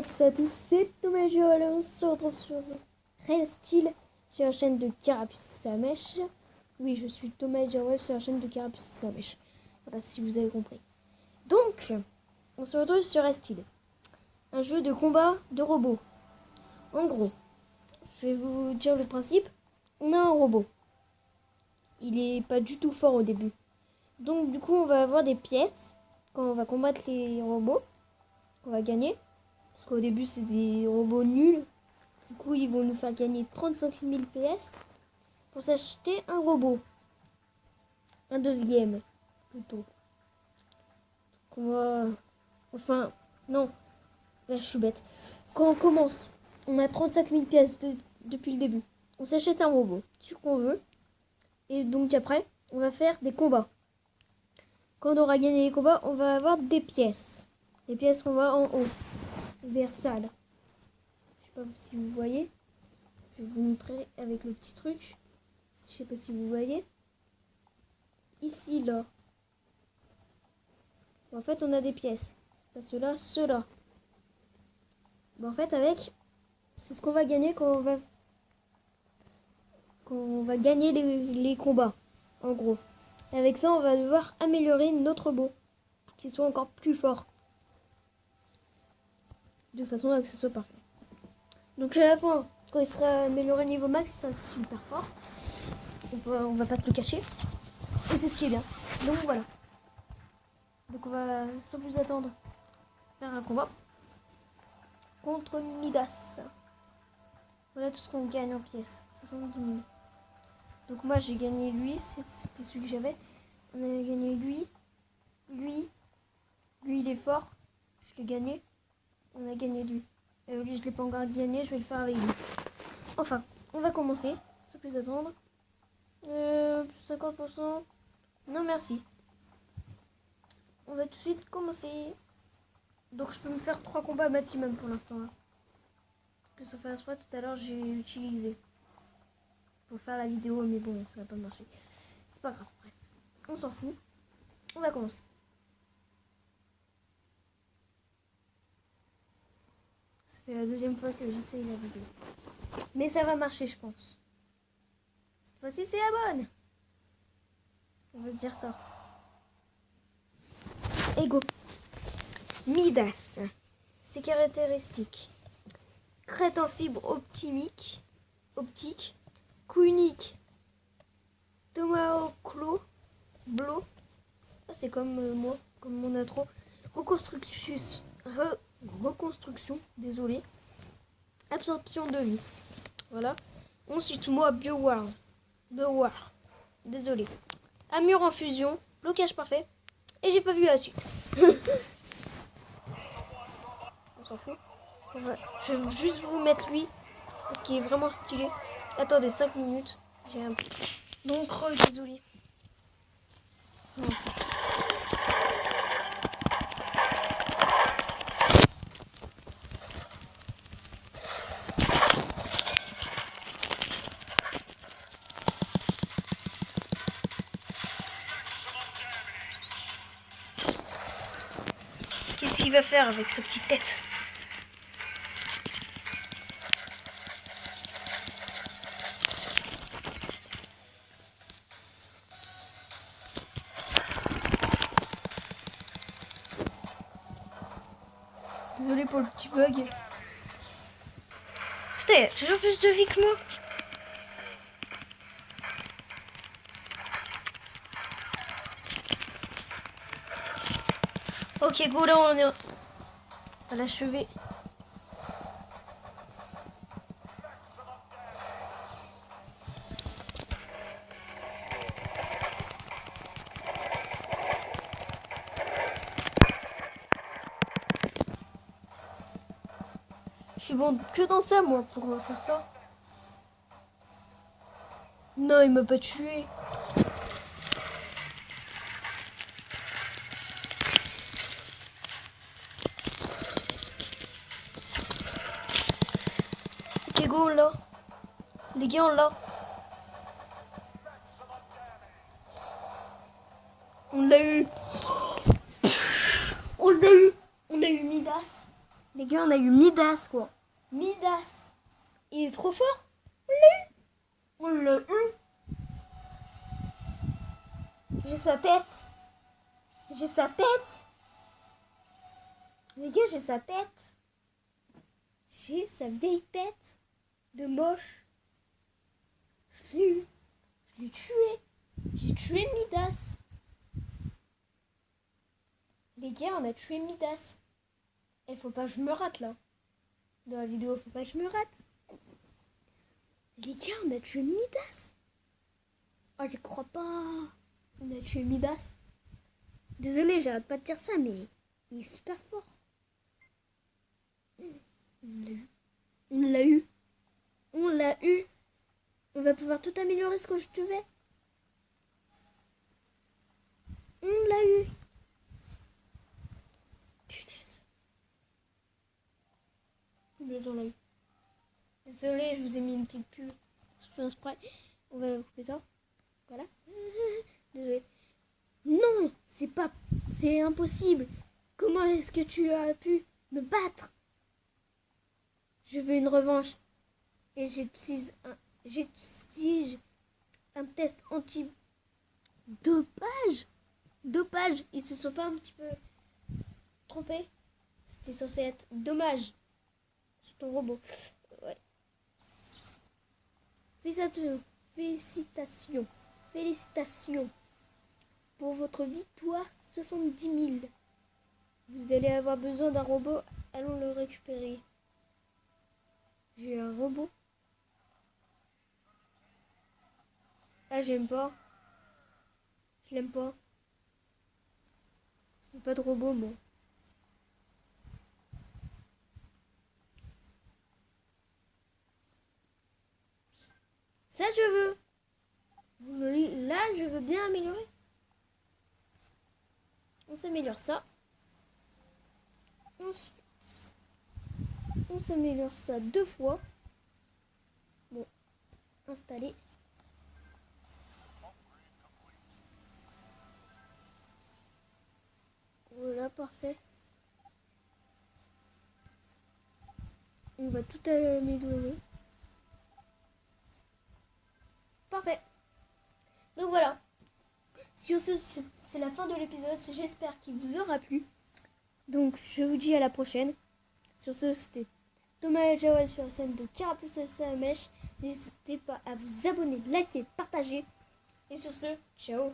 à tous et à tous, c'est Thomas Joel. On se retrouve sur Restyle, sur la chaîne de Carapuce Samèche. Oui, je suis Thomas Joel sur la chaîne de Carapuce Samèche. Voilà, si vous avez compris. Donc, on se retrouve sur Restyle, un jeu de combat de robots. En gros, je vais vous dire le principe. On a un robot. Il est pas du tout fort au début. Donc, du coup, on va avoir des pièces quand on va combattre les robots. On va gagner. Parce qu'au début, c'est des robots nuls. Du coup, ils vont nous faire gagner 35 000 PS pour s'acheter un robot. Un deuxième, plutôt. Donc on va... Enfin, non. Là, je suis bête. Quand on commence, on a 35 000 pièces depuis le début. On s'achète un robot, ce qu'on veut. Et donc après, on va faire des combats. Quand on aura gagné les combats, on va avoir des pièces. Les pièces qu'on va en haut. Vers ça, là. Je sais pas si vous voyez. Je vais vous montrer avec le petit truc. Je sais pas si vous voyez. Ici, là. Bon, en fait, on a des pièces. C'est pas ceux-là, ceux-là. Bon, en fait, avec... C'est ce qu'on va gagner quand on va gagner les combats. En gros. Et avec ça, on va devoir améliorer notre robot. Pour qu'il soit encore plus fort. De façon à que ce soit parfait. Donc à la fin, quand il sera amélioré niveau max, ça sera super fort. On va pas te le cacher. Et c'est ce qui est bien. Donc voilà. Donc on va sans plus attendre faire un combat contre Midas. Voilà tout ce qu'on gagne en pièces. 70 000. Donc moi j'ai gagné lui, c'était celui que j'avais. On a gagné lui. Lui il est fort. Je l'ai gagné. On a gagné lui. Lui je l'ai pas encore gagné, je vais le faire avec lui. Enfin, on va commencer. Sans plus attendre. 50%. Non merci. On va tout de suite commencer. Donc je peux me faire 3 combats maximum pour l'instant. Hein. Parce que sauf faire exprès, tout à l'heure j'ai utilisé. Pour faire la vidéo, mais bon, ça va pas marcher. C'est pas grave, bref. On s'en fout. On va commencer. Ça fait la deuxième fois que j'essaye la vidéo. Mais ça va marcher, je pense. Cette fois-ci, c'est la bonne. On va se dire ça. Ego. Midas. Ses caractéristiques. Crête en fibre optique. Coup unique. Tomahawk Claw. Blow. Ah, c'est comme moi, comme mon intro. Reconstruction. Désolé. Absorption de vie. Voilà. Ensuite, moi, Biowar. Désolé. Armure en fusion. Blocage parfait. Et j'ai pas vu la suite. On s'en fout. Je vais juste vous mettre lui. Qui est vraiment stylé. Attendez 5 minutes. J'ai un nom creux, désolé. Qu'est-ce qu'il va faire avec sa petite tête? Désolé pour le petit bug. Putain, il a toujours plus de vie que moi. Ok, go, là on est à l'achever. Je suis bon que dans ça, moi, pour faire ça. Non, il m'a pas tué. Ok, go, là. Les gars, on l'a. On l'a eu. On l'a eu. On a eu Midas. Les gars, on a eu Midas, quoi. Midas. Il est trop fort. On l'a eu. On l'a eu. J'ai sa tête. J'ai sa tête. Les gars, j'ai sa tête. J'ai sa vieille tête de moche. Je l'ai eu. Je l'ai tué. J'ai tué Midas. Les gars, on a tué Midas. Il faut pas que je me rate là. Dans la vidéo, faut pas que je me rate. Les gars, on a tué Midas. Oh, j'y crois pas. On a tué Midas. Désolé, j'arrête pas de dire ça, mais il est super fort. On l'a eu. On l'a eu. On l'a eu. On va pouvoir tout améliorer ce que je te vais. On l'a eu. Punaise. On l'a eu. Désolé, je vous ai mis une petite pub. Je fais un spray. On va couper ça. Voilà. Désolé. Non, c'est impossible. Comment est-ce que tu as pu me battre? Je veux une revanche. Et j'exige un test anti-dopage. Dopage. Ils se sont pas un petit peu trompés. C'était censé être dommage. C'est ton robot. Ouais. Félicitations. Félicitations. Pour votre victoire, 70 000. Vous allez avoir besoin d'un robot. Allons le récupérer. J'ai un robot. Ah, j'aime pas. Je l'aime pas. Je veux pas de robot, moi. Ça, je veux. Là, je veux bien améliorer. On s'améliore ça. Ensuite, on s'améliore ça 2 fois. Bon, installer. Voilà, parfait. On va tout améliorer. Parfait. Donc voilà. Sur ce, c'est la fin de l'épisode. J'espère qu'il vous aura plu. Donc je vous dis à la prochaine. Sur ce, c'était Thomas et Joël sur la scène de Carapuce à Mèche. N'hésitez pas à vous abonner, liker, partager. Et sur ce, ciao.